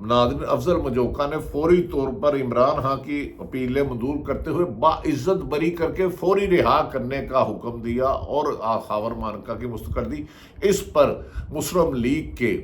ناظرین افضل مجوکا نے فوری طور پر عمران خان کی اپیلیں منظور کرتے ہوئے باعزت بری کر کے فوری رہا کرنے کا حکم دیا اور خاور مانکا کی مستقل دی۔ اس پر مسلم لیگ کے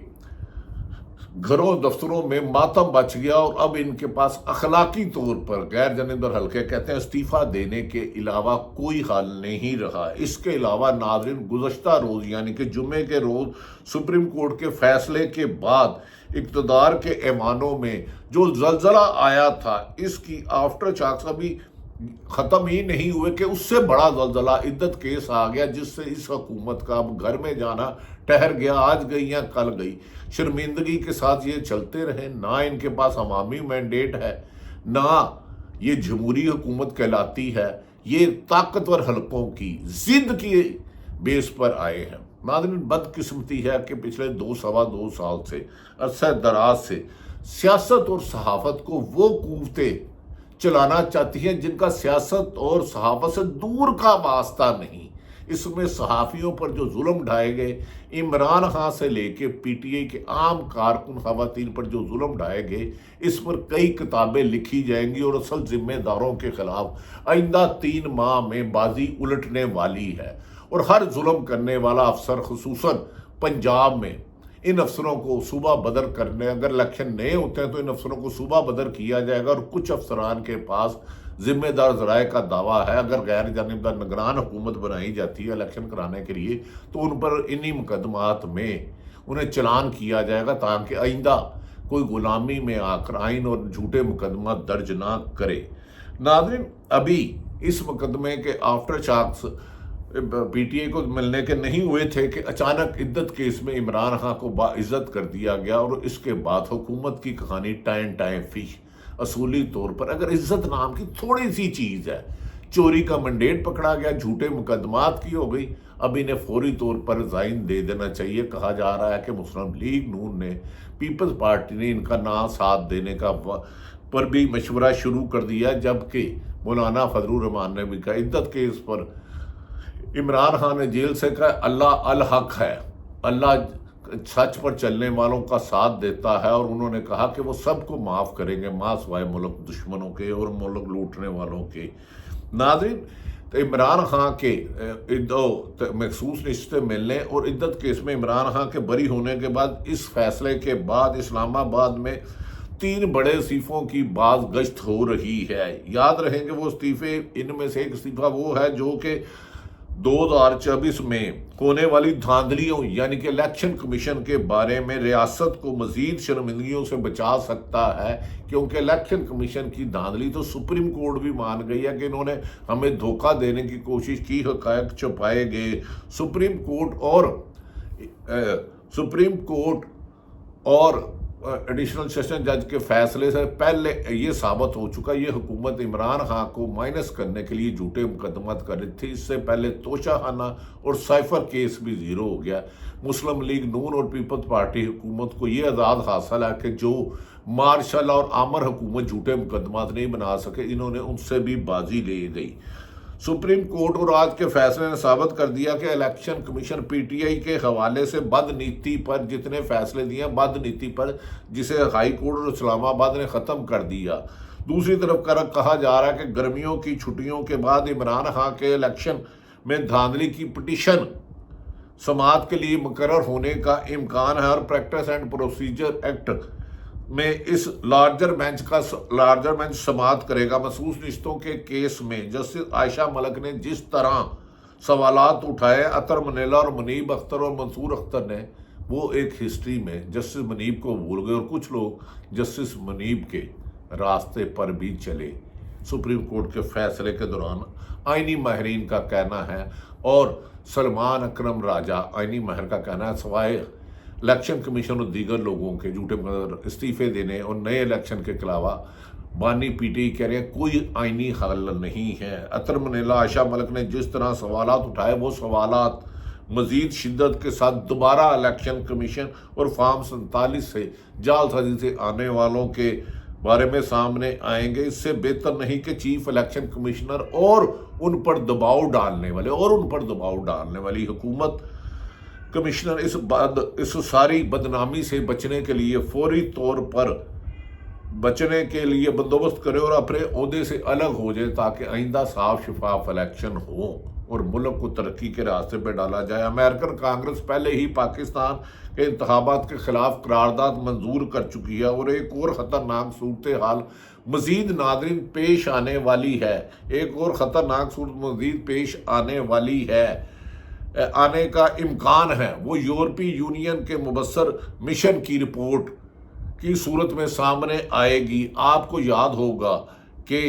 گھروں دفتروں میں ماتم بچ گیا اور اب ان کے پاس اخلاقی طور پر غیر جانبدار حلقے کہتے ہیں استعفیٰ دینے کے علاوہ کوئی حل نہیں رہا۔ اس کے علاوہ ناظرین گزشتہ روز یعنی کہ جمعے کے روز سپریم کورٹ کے فیصلے کے بعد اقتدار کے ایوانوں میں جو زلزلہ آیا تھا اس کی آفٹر شاکس ابھی ختم ہی نہیں ہوئے کہ اس سے بڑا زلزلہ عدت کیس آ گیا، جس سے اس حکومت کا اب گھر میں جانا ٹھہر گیا۔ آج گئی یا کل گئی، شرمندگی کے ساتھ یہ چلتے رہے۔ نہ ان کے پاس عوامی مینڈیٹ ہے، نہ یہ جمہوری حکومت کہلاتی ہے، یہ طاقتور حلقوں کی ضد کی بیس پر آئے ہیں۔ ناظرین بدقسمتی ہے کہ پچھلے سوا دو سال سے عرصہ دراز سے سیاست اور صحافت کو وہ قوتیں چلانا چاہتی ہیں جن کا سیاست اور صحافت سے دور کا واسطہ نہیں۔ اس میں صحافیوں پر جو ظلم ڈھائے گئے، عمران خان سے لے کے پی ٹی آئی کے عام کارکن خواتین پر جو ظلم ڈھائے گئے، اس پر کئی کتابیں لکھی جائیں گی اور اصل ذمہ داروں کے خلاف آئندہ 3 ماہ میں بازی الٹنے والی ہے۔ اور ہر ظلم کرنے والا افسر خصوصاً پنجاب میں ان افسروں کو صوبہ بدر کرنے، اگر الیکشن نئے ہوتے ہیں تو ان افسروں کو صوبہ بدر کیا جائے گا۔ اور کچھ افسران کے پاس ذمہ دار ذرائع کا دعویٰ ہے، اگر غیر جانبدار نگران حکومت بنائی جاتی ہے الیکشن کرانے کے لیے تو ان پر انہی مقدمات میں انہیں چلان کیا جائے گا تاکہ آئندہ کوئی غلامی میں آ کر آئین اور جھوٹے مقدمات درج نہ کرے۔ ناظرین ابھی اس مقدمے کے after shocks P T I کو ملنے کے نہیں ہوئے تھے کہ اچانک عدت کیس میں عمران خان کو باعزت کر دیا گیا اور اس کے بعد حکومت کی کہانی ٹائم فش۔ اصولی طور پر اگر عزت نام کی تھوڑی سی چیز ہے، چوری کا منڈیٹ پکڑا گیا، جھوٹے مقدمات کی ہو گئی، اب انہیں فوری طور پر ریزائن دے دینا چاہیے۔ کہا جا رہا ہے کہ مسلم لیگ نون نے، پیپلز پارٹی نے ان کا نہ ساتھ دینے کا پر بھی مشورہ شروع کر دیا، جبکہ مولانا فضل الرحمان نے بھی کہا عدت کیس پر عمران خان نے جیل سے کہا اللہ الحق ہے، اللہ سچ پر چلنے والوں کا ساتھ دیتا ہے، اور انہوں نے کہا کہ وہ سب کو معاف کریں گے ماں سوائے ملک دشمنوں کے اور ملک لوٹنے والوں کے۔ ناظرین تو عمران خان کے مخصوص رشتے ملنے اور عدت کیس میں عمران خان کے بری ہونے کے بعد اس فیصلے کے بعد اسلام آباد میں 3 بڑے استعفوں کی باز گشت ہو رہی ہے۔ یاد رہیں کہ وہ استعفے، ان میں سے ایک استعفیٰ وہ ہے جو کہ 2024 میں ہونے والی دھاندلیوں یعنی کہ الیکشن کمیشن کے بارے میں ریاست کو مزید شرمندگیوں سے بچا سکتا ہے، کیونکہ الیکشن کمیشن کی دھاندلی تو سپریم کورٹ بھی مان گئی ہے کہ انہوں نے ہمیں دھوکہ دینے کی کوشش کی، حقائق چھپائے گئے۔ سپریم کورٹ اور ایڈیشنل سیشن جج کے فیصلے سے پہلے یہ ثابت ہو چکا یہ حکومت عمران خان کو مائنس کرنے کے لیے جھوٹے مقدمات کر رہی تھی۔ اس سے پہلے توشہ خانہ اور سائفر کیس بھی زیرو ہو گیا۔ مسلم لیگ نون اور پیپلز پارٹی حکومت کو یہ اعزاز حاصل ہے کہ جو مارشل اور عامر حکومت جھوٹے مقدمات نہیں بنا سکے، انہوں نے ان سے بھی بازی لے گئی۔ سپریم کورٹ اور آج کے فیصلے نے ثابت کر دیا کہ election commission P T I کے حوالے سے بد نیتی پر جتنے فیصلے دیے، بد نیتی پر جسے ہائی کورٹ اور اسلام آباد نے ختم کر دیا۔ دوسری طرف کہا جا رہا ہے کہ گرمیوں کی چھٹیوں کے بعد عمران خان کے الیکشن میں دھاندلی کی پٹیشن سماعت کے لیے مقرر ہونے کا امکان ہے، اور پریکٹس اینڈ پروسیجر ایکٹ میں اس لارجر بینچ سماعت کرے گا۔ مخصوص رشتوں کے کیس میں جسٹس عائشہ ملک نے جس طرح سوالات اٹھائے، عطر منیلا اور منیب اختر اور منصور اختر نے، وہ ایک ہسٹری میں جسٹس منیب کو بھول گئے، اور کچھ لوگ جسٹس منیب کے راستے پر بھی چلے۔ سپریم کورٹ کے فیصلے کے دوران آئینی ماہرین کا کہنا ہے، اور سلمان اکرم راجہ آئینی ماہر کا کہنا ہے، سوائے الیکشن کمیشن اور دیگر لوگوں کے جھوٹے استعفے دینے اور نئے الیکشن کے علاوہ بانی پی ٹی آئی کہہ رہے ہیں کوئی آئینی حل نہیں ہے۔ عطر منیلا، عائشہ ملک نے جس طرح سوالات اٹھائے، وہ سوالات مزید شدت کے ساتھ دوبارہ الیکشن کمیشن اور فارم 47 سے جعل سازی سے آنے والوں کے بارے میں سامنے آئیں گے۔ اس سے بہتر نہیں کہ چیف الیکشن کمشنر اور ان پر دباؤ ڈالنے والی حکومت کمشنر اس ساری بدنامی سے بچنے کے لیے فوری طور پر بچنے کے لیے بندوبست کرے اور اپنے عہدے سے الگ ہو جائے تاکہ آئندہ صاف شفاف الیکشن ہو اور ملک کو ترقی کے راستے پہ ڈالا جائے۔ امریکن کانگریس پہلے ہی پاکستان کے انتخابات کے خلاف قرارداد منظور کر چکی ہے اور ایک اور خطرناک صورتحال مزید ناظرین پیش آنے والی ہے۔ ایک اور خطرناک صورت مزید پیش آنے کا امکان ہے، وہ یورپی یونین کے مبصر مشن کی رپورٹ کی صورت میں سامنے آئے گی۔ آپ کو یاد ہوگا کہ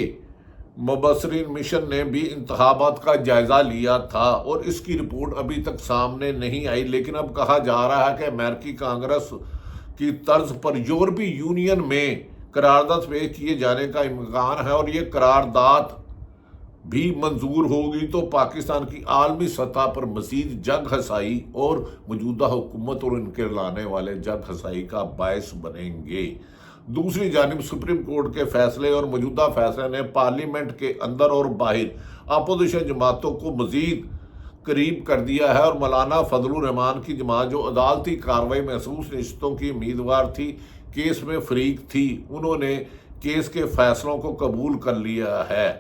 مبصرین مشن نے بھی انتخابات کا جائزہ لیا تھا اور اس کی رپورٹ ابھی تک سامنے نہیں آئی، لیکن اب کہا جا رہا ہے کہ امریکی کانگریس کی طرز پر یورپی یونین میں قرارداد پیش کیے جانے کا امکان ہے اور یہ قرارداد بھی منظور ہوگی تو پاکستان کی عالمی سطح پر مزید جگ ہسائی اور موجودہ حکومت اور ان کے لانے والے جگ ہسائی کا باعث بنیں گے۔ دوسری جانب سپریم کورٹ کے فیصلے اور موجودہ فیصلے نے پارلیمنٹ کے اندر اور باہر اپوزیشن جماعتوں کو مزید قریب کر دیا ہے اور مولانا فضل الرحمان کی جماعت جو عدالتی کارروائی محسوس نشستوں کی امیدوار تھی، کیس میں فریق تھی، انہوں نے کیس کے فیصلوں کو قبول کر لیا ہے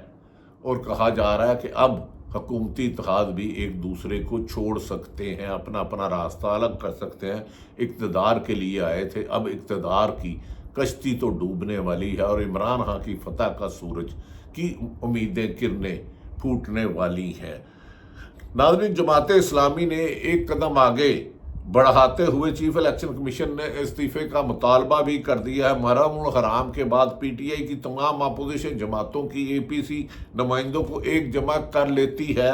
اور کہا جا رہا ہے کہ اب حکومتی اتحاد بھی ایک دوسرے کو چھوڑ سکتے ہیں، اپنا راستہ الگ کر سکتے ہیں۔ اقتدار کے لیے آئے تھے، اب اقتدار کی کشتی تو ڈوبنے والی ہے اور عمران خان کی فتح کا سورج کی امیدیں کرنیں پھوٹنے والی ہیں۔ ناظرین، جماعت اسلامی نے ایک قدم آگے بڑھاتے ہوئے چیف الیکشن کمیشن نے استعفے کا مطالبہ بھی کر دیا ہے۔ محرم الحرام کے بعد پی ٹی آئی کی تمام اپوزیشن جماعتوں کی اے پی سی نمائندوں کو ایک جمع کر لیتی ہے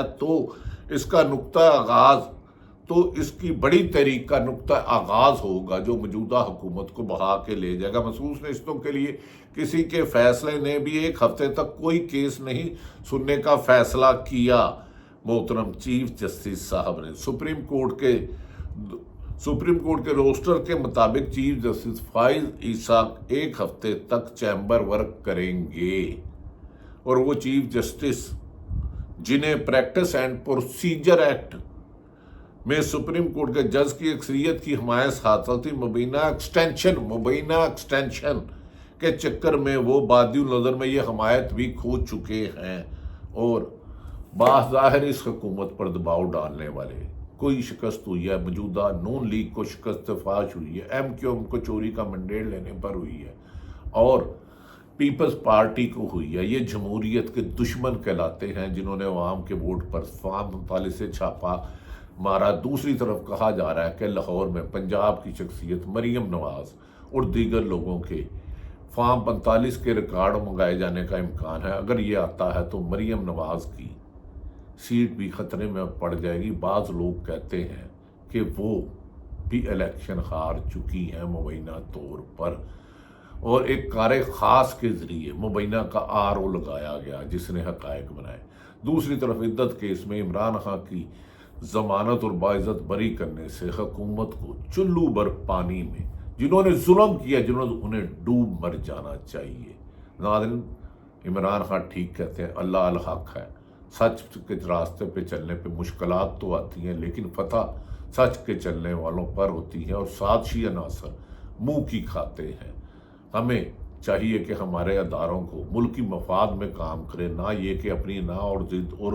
تو اس کی بڑی تحریک کا نقطہ آغاز ہوگا جو موجودہ حکومت کو بہا کے لے جائے گا۔ محسوس نشستوں کے لیے کسی کے فیصلے نے بھی ایک ہفتے تک کوئی کیس نہیں سننے کا فیصلہ کیا۔ محترم چیف جسٹس صاحب نے سپریم کورٹ کے روسٹر کے مطابق چیف جسٹس فائز عیسیٰ ایک ہفتے تک چیمبر ورک کریں گے اور وہ چیف جسٹس جنہیں پریکٹس اینڈ پروسیجر ایکٹ میں سپریم کورٹ کے جج کی اکثریت کی حمایت حاصل تھی، مبینہ ایکسٹینشن کے چکر میں وہ بادی النظر میں یہ حمایت بھی کھو چکے ہیں اور بظاہر اس حکومت پر دباؤ ڈالنے والے کوئی شکست ہوئی ہے۔ موجودہ نون لیگ کو شکست فاش ہوئی ہے، ایم کیو ایم کو چوری کا منڈیٹ لینے پر ہوئی ہے اور پیپلز پارٹی کو ہوئی ہے۔ یہ جمہوریت کے دشمن کہلاتے ہیں جنہوں نے عوام کے ووٹ پر فارم 45 سے چھاپا مارا۔ دوسری طرف کہا جا رہا ہے کہ لاہور میں پنجاب کی شخصیت مریم نواز اور دیگر لوگوں کے فارم 45 کے ریکارڈ منگائے جانے کا امکان ہے۔ اگر یہ آتا ہے تو مریم نواز کی سیٹ بھی خطرے میں پڑ جائے گی۔ بعض لوگ کہتے ہیں کہ وہ بھی الیکشن ہار چکی ہیں مبینہ طور پر اور ایک کار خاص کے ذریعے مبینہ کا RO لگایا گیا جس نے حقائق بنائے۔ دوسری طرف عدت کیس میں عمران خان کی ضمانت اور باعزت بری کرنے سے حکومت کو چلو بھر پانی میں جنہوں نے ظلم کیا انہیں ڈوب مر جانا چاہیے۔ ناظرین، عمران خان ٹھیک کہتے ہیں، اللہ الحق ہے۔ سچ کے راستے پہ چلنے پہ مشکلات تو آتی ہیں لیکن فتح سچ کے چلنے والوں پر ہوتی ہے اور سازشی عناصر منہ کی کھاتے ہیں۔ ہمیں چاہیے کہ ہمارے اداروں کو ملکی مفاد میں کام کرے، نہ یہ کہ اپنی نا اور ضد اور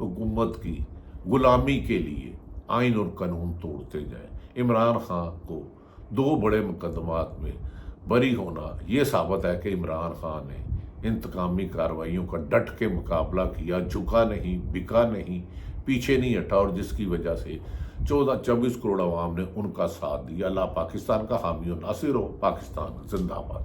حکومت کی غلامی کے لیے آئین اور قانون توڑتے جائیں۔ عمران خان کو 2 بڑے مقدمات میں بری ہونا یہ ثابت ہے کہ عمران خان نے انتقامی کارروائیوں کا ڈٹ کے مقابلہ کیا، جھکا نہیں، بکا نہیں، پیچھے نہیں ہٹا اور جس کی وجہ سے 14-24 کروڑ عوام نے ان کا ساتھ دیا۔ اللہ پاکستان کا حامی و ناصر ہو۔ پاکستان زندہ باد۔